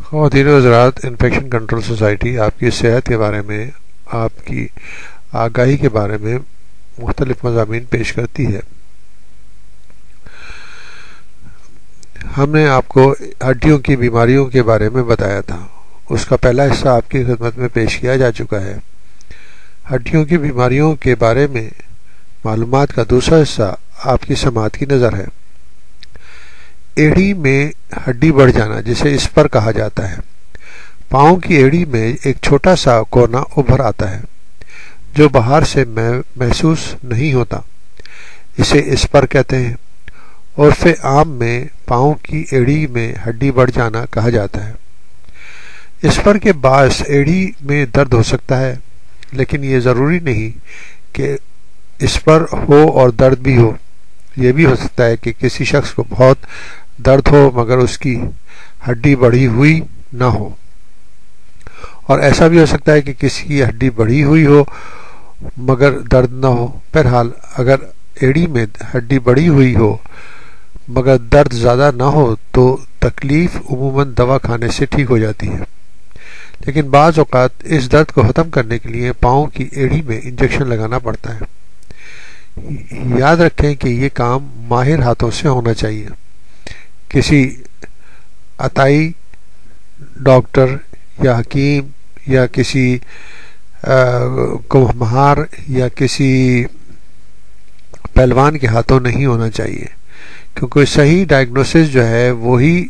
خواتین و حضرات، انفیکشن کنٹرول سوسائٹی آپ کی صحت کے بارے میں، آپ کی آگاہی کے بارے میں مختلف مضامین پیش کرتی ہے۔ ہم نے آپ کو ہڈیوں کی بیماریوں کے بارے میں بتایا تھا، اس کا پہلا حصہ آپ کی خدمت میں پیش کیا جا چکا ہے۔ ہڈیوں کی بیماریوں کے بارے میں معلومات کا دوسرا حصہ آپ کی سماعت کی نظر ہے۔ ایڑی میں ہڈی بڑھ جانا، جسے اسپر کہا جاتا ہے، پاؤں کی ایڑی میں ایک چھوٹا سا کونا ابھر آتا ہے جو باہر سے محسوس نہیں ہوتا، اسے اسپر کہتے ہیں۔ عرف عام میں پاؤں کی ایڑی میں ہڈی بڑھ جانا کہا جاتا ہے۔ اسپر کے باعث ایڑی میں درد ہو سکتا ہے، لیکن یہ ضروری نہیں کہ اسپر ہو اور درد بھی ہو۔ یہ بھی ہو سکتا ہے کہ کسی شخص کو بہت درد ہو مگر اس کی ہڈی بڑھی ہوئی نہ ہو، اور ایسا بھی ہو سکتا ہے کہ کسی کی ہڈی بڑھی ہوئی ہو مگر درد نہ ہو۔ بہرحال اگر ایڑی میں ہڈی بڑھی ہوئی ہو مگر درد زیادہ نہ ہو تو تکلیف عموماً دوا کھانے سے ٹھیک ہو جاتی ہے، لیکن بعض اوقات اس درد کو ختم کرنے کے لیے پاؤں کی ایڑی میں انجیکشن لگانا پڑتا ہے۔ یاد رکھیں کہ یہ کام ماہر ہاتھوں سے ہونا چاہیے۔ کسی عطائی ڈاکٹر یا حکیم یا کسی ماہر یا کسی پہلوان کے ہاتھوں نہیں ہونا چاہیے، کیونکہ صحیح ڈائگنوسس جو ہے وہی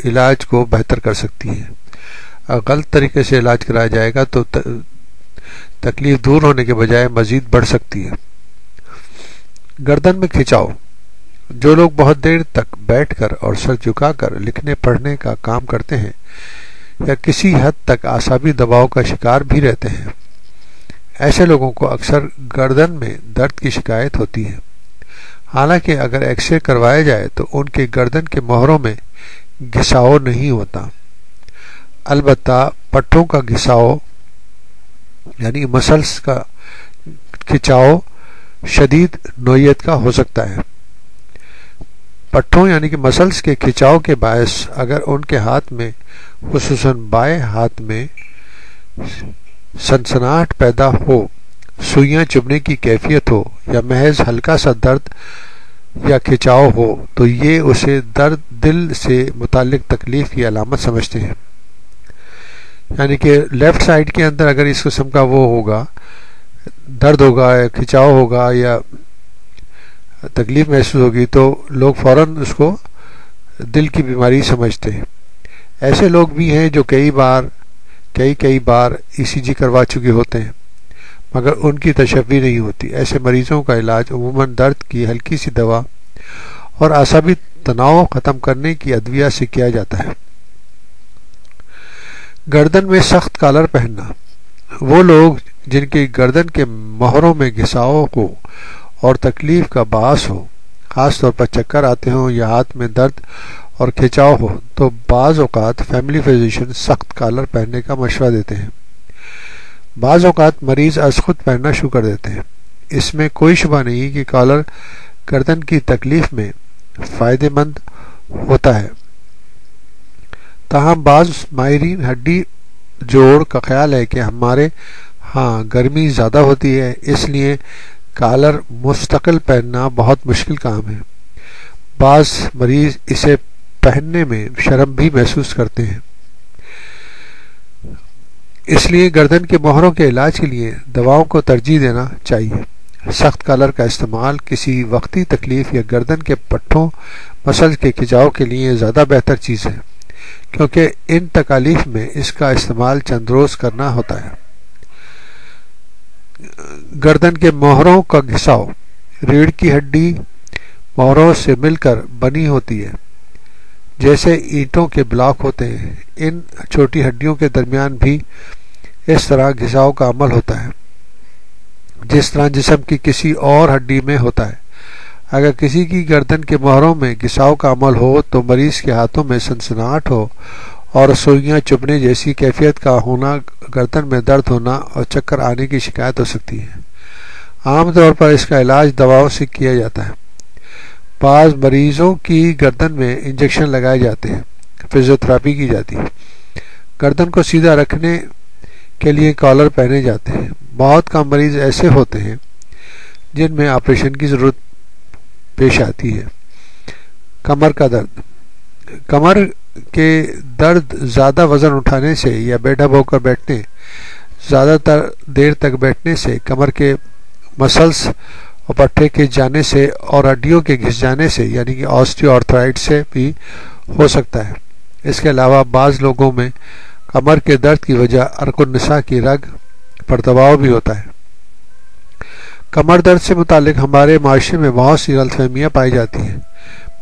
علاج کو بہتر کر سکتی ہے۔ اگر غلط طریقے سے علاج کرایا جائے گا تو تکلیف دور ہونے کے بجائے مزید بڑھ سکتی ہے۔ گردن میں کھچاؤ، جو لوگ بہت دیر تک بیٹھ کر اور سر جھکا کر لکھنے پڑھنے کا کام کرتے ہیں یا کسی حد تک اعصابی دباؤ کا شکار بھی رہتے ہیں، ایسے لوگوں کو اکثر گردن میں درد کی شکایت ہوتی ہے۔ حالانکہ اگر ایکس رے کروایا جائے تو ان کے گردن کے موہروں میں گھساؤ نہیں ہوتا، البتہ پٹھوں کا گھساؤ یعنی مسلس کا کھچاؤ شدید نوعیت کا ہو سکتا ہے۔ پٹھوں یعنی کہ مسلس کے کھچاؤ کے باعث اگر ان کے ہاتھ میں، خصوصاً بائیں ہاتھ میں سنسناہٹ پیدا ہو، سوئیاں چبھنے کی کیفیت ہو یا محض ہلکا سا درد یا کھچاؤ ہو تو یہ اسے دل سے متعلق تکلیف کی علامت سمجھتے ہیں۔ یعنی کہ لیفٹ سائیڈ کے اندر اگر اس قسم کا وہ ہوگا، درد ہوگا یا کھچاؤ ہوگا یا تکلیف محسوس ہوگی تو لوگ فوراً اس کو دل کی بیماری سمجھتے ہیں۔ ایسے لوگ بھی ہیں جو کئی بار ای سی جی کروا چکے ہوتے ہیں مگر ان کی تشفی نہیں ہوتی۔ ایسے مریضوں کا علاج عموماً درد کی ہلکی سی دوا اور اعصابی تناؤ ختم کرنے کی ادویہ سے کیا جاتا ہے۔ گردن میں سخت کالر پہننا، وہ لوگ جن کی گردن کے موہروں میں گھساؤ ہو اور تکلیف کا باعث ہو، خاص طور پر چکر آتے ہوں یا ہاتھ میں درد اور کھچاؤ ہو، تو بعض اوقات فیملی فزیشین سخت کالر پہننے کا مشورہ دیتے ہیں۔ بعض اوقات مریض از خود پہننا شروع کر دیتے ہیں۔ اس میں کوئی شبہ نہیں کہ کالر گردن کی تکلیف میں فائدہ مند ہوتا ہے، تاہم بعض ماہرین ہڈی جوڑ کا خیال ہے کہ ہمارے ہاں گرمی زیادہ ہوتی ہے، اس لیے کالر مستقل پہننا بہت مشکل کام ہے۔ بعض مریض اسے پہننے میں شرم بھی محسوس کرتے ہیں، اس لیے گردن کے موہروں کے علاج کے لیے دواؤں کو ترجیح دینا چاہیے۔ سخت کالر کا استعمال کسی وقتی تکلیف یا گردن کے پٹھوں مسلس کے کھچاؤ کے لیے زیادہ بہتر چیز ہے، کیونکہ ان تکالیف میں اس کا استعمال چند روز کرنا ہوتا ہے۔ گردن کے موہروں کا گھساؤ، ریڑھ کی ہڈی موہروں سے مل کر بنی ہوتی ہے، جیسے اینٹوں کے بلاک ہوتے ہیں۔ ان چھوٹی ہڈیوں کے درمیان بھی اس طرح گھساؤ کا عمل ہوتا ہے جس طرح جسم کی کسی اور ہڈی میں ہوتا ہے۔ اگر کسی کی گردن کے موہروں میں گھساؤ کا عمل ہو تو مریض کے ہاتھوں میں سنسناہٹ ہو اور سوئیاں چبھنے جیسی کیفیت کا ہونا، گردن میں درد ہونا اور چکر آنے کی شکایت ہو سکتی ہے۔ عام طور پر اس کا علاج دواؤں سے کیا جاتا ہے۔ بعض مریضوں کی گردن میں انجیکشن لگائے جاتے ہیں، فزیوتھراپی کی جاتی ہے۔ گردن کو سیدھا رکھنے کے لیے کالر پہنے جاتے ہیں۔ بہت کم مریض ایسے ہوتے ہیں جن میں آپریشن کی ضرورت پیش آتی ہے۔ کمر کا درد۔ کمر کے درد زیادہ وزن اٹھانے سے یا بے ڈھب ہو کر بیٹھنے، زیادہ دیر تک بیٹھنے سے، کمر کے مسلس اور پٹھے کے جانے سے اور ہڈیوں کے گھس جانے سے یعنی کہ آسٹیو آرتھرائٹس سے بھی ہو سکتا ہے۔ اس کے علاوہ بعض لوگوں میں کمر کے درد کی وجہ عرق النساء کی رگ پر دباؤ بھی ہوتا ہے۔ کمر درد سے متعلق ہمارے معاشرے میں بہت سی غلط فہمیاں پائی جاتی ہیں،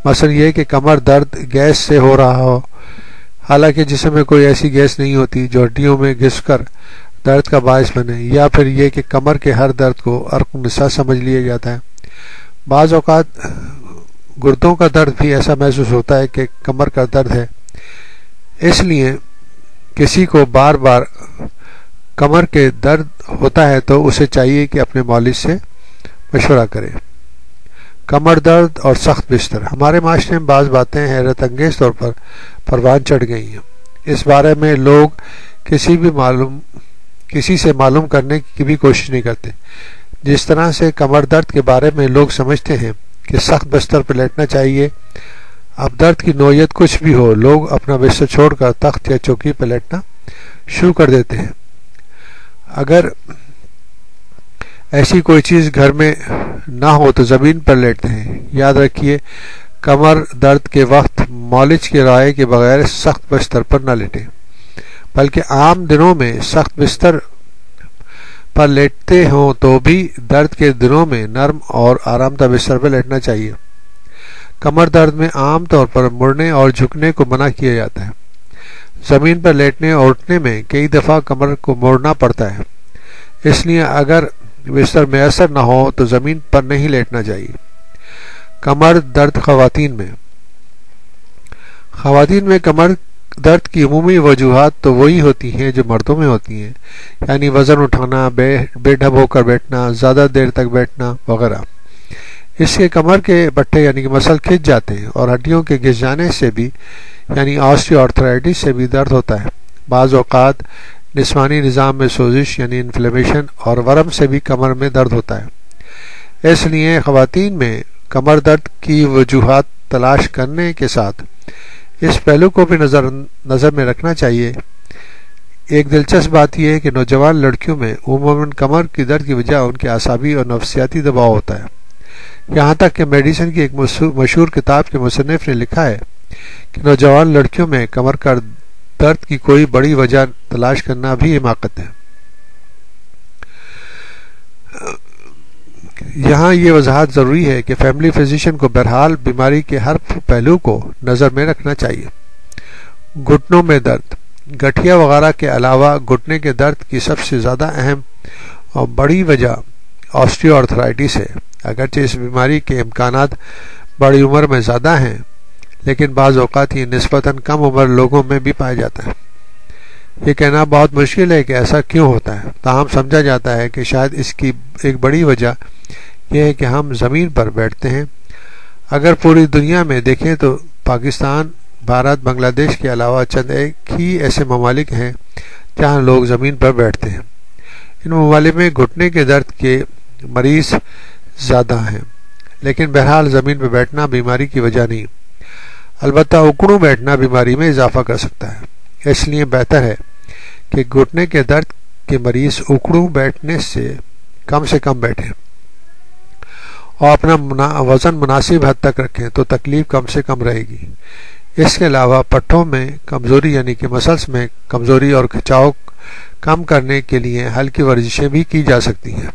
مثلا یہ کہ کمر درد گیس سے ہو رہا ہو، حالانکہ جسم میں کوئی ایسی گیس نہیں ہوتی جو ہڈیوں میں گھس کر درد کا باعث بنے، یا پھر یہ کہ کمر کے ہر درد کو عرق النساء سمجھ لیا جاتا ہے۔ بعض اوقات گردوں کا درد بھی ایسا محسوس ہوتا ہے کہ کمر کا درد ہے، اس لیے کسی کو بار بار کمر کے درد ہوتا ہے تو اسے چاہیے کہ اپنے معالج سے مشورہ کرے۔ کمر درد اور سخت بستر۔ ہمارے معاشرے میں بعض باتیں حیرت انگیز طور پر پروان چڑھ گئی ہیں۔ اس بارے میں لوگ کسی سے معلوم کرنے کی بھی کوشش نہیں کرتے۔ جس طرح سے کمر درد کے بارے میں لوگ سمجھتے ہیں کہ سخت بستر پر لیٹنا چاہیے، اب درد کی نوعیت کچھ بھی ہو، لوگ اپنا بستر چھوڑ کر تخت یا چوکی پر لیٹنا شروع کر دیتے ہیں۔ اگر ایسی کوئی چیز گھر میں نہ ہو تو زمین پر لیٹتے ہیں۔ یاد رکھیے، کمر درد کے وقت معالج کی رائے کے بغیر سخت بستر پر نہ لیٹیں، بلکہ عام دنوں میں سخت بستر پر لیٹتے ہوں تو بھی درد کے دنوں میں نرم اور آرام دہ بستر پر لیٹنا چاہیے۔ کمر درد میں عام طور پر مڑنے اور جھکنے کو منع کیا جاتا ہے۔ زمین پر لیٹنے اور اٹھنے میں کئی دفعہ کمر کو موڑنا پڑتا ہے، اس لیے اگر بستر میسر نہ ہو تو زمین پر نہیں لیٹنا چاہیے۔ کمر درد خواتین میں کمر درد کی عمومی وجوہات تو وہی ہوتی ہیں جو مردوں میں ہوتی ہیں، یعنی وزن اٹھانا، بے ڈھب ہو کر بیٹھنا، زیادہ دیر تک بیٹھنا وغیرہ۔ اس کے کمر کے پٹھے یعنی کہ مسل کھنچ جاتے ہیں اور ہڈیوں کے گھس جانے سے بھی یعنی آسٹیو آرتھرائٹس سے بھی درد ہوتا ہے۔ بعض اوقات جسمانی نظام میں سوزش یعنی انفلیمیشن اور ورم سے بھی کمر میں درد ہوتا ہے۔ اس لیے خواتین میں کمر درد کی وجوہات تلاش کرنے کے ساتھ اس پہلو کو بھی نظر میں رکھنا چاہیے۔ ایک دلچسپ بات یہ ہے کہ نوجوان لڑکیوں میں عموماً کمر کی درد کی وجہ ان کے اعصابی اور نفسیاتی دباؤ ہوتا ہے، یہاں تک کہ میڈیسن کی ایک مشہور کتاب کے مصنف نے لکھا ہے کہ نوجوان لڑکیوں میں کمر کا درد کی کوئی بڑی وجہ تلاش کرنا بھی حماقت ہے۔ یہاں یہ وضاحت ضروری ہے کہ فیملی فزیشین کو بہرحال بیماری کے ہر پہلو کو نظر میں رکھنا چاہیے۔ گھٹنوں میں درد۔ گٹھیا وغیرہ کے علاوہ گھٹنے کے درد کی سب سے زیادہ اہم اور بڑی وجہ آسٹیو آرتھرائٹس ہے۔ اگرچہ اس بیماری کے امکانات بڑی عمر میں زیادہ ہیں، لیکن بعض اوقات یہ نسبتاً کم عمر لوگوں میں بھی پایا جاتا ہے۔ یہ کہنا بہت مشکل ہے کہ ایسا کیوں ہوتا ہے، تاہم سمجھا جاتا ہے کہ شاید اس کی ایک بڑی وجہ یہ ہے کہ ہم زمین پر بیٹھتے ہیں۔ اگر پوری دنیا میں دیکھیں تو پاکستان، بھارت، بنگلہ دیش کے علاوہ چند ایک ہی ایسے ممالک ہیں جہاں لوگ زمین پر بیٹھتے ہیں۔ ان ممالک میں گھٹنے کے درد کے مریض زیادہ ہیں، لیکن بہرحال زمین پر بیٹھنا بیماری کی وجہ نہیں، البتہ اکڑوں بیٹھنا بیماری میں اضافہ کر سکتا ہے۔ اس لیے بہتر ہے کہ گھٹنے کے درد کے مریض اکڑوں بیٹھنے سے کم بیٹھیں اور اپنا وزن مناسب حد تک رکھیں تو تکلیف کم سے کم رہے گی۔ اس کے علاوہ پٹھوں میں کمزوری یعنی کہ مسلس میں کمزوری اور کھچاؤ کم کرنے کے لیے ہلکی ورزشیں بھی کی جا سکتی ہیں۔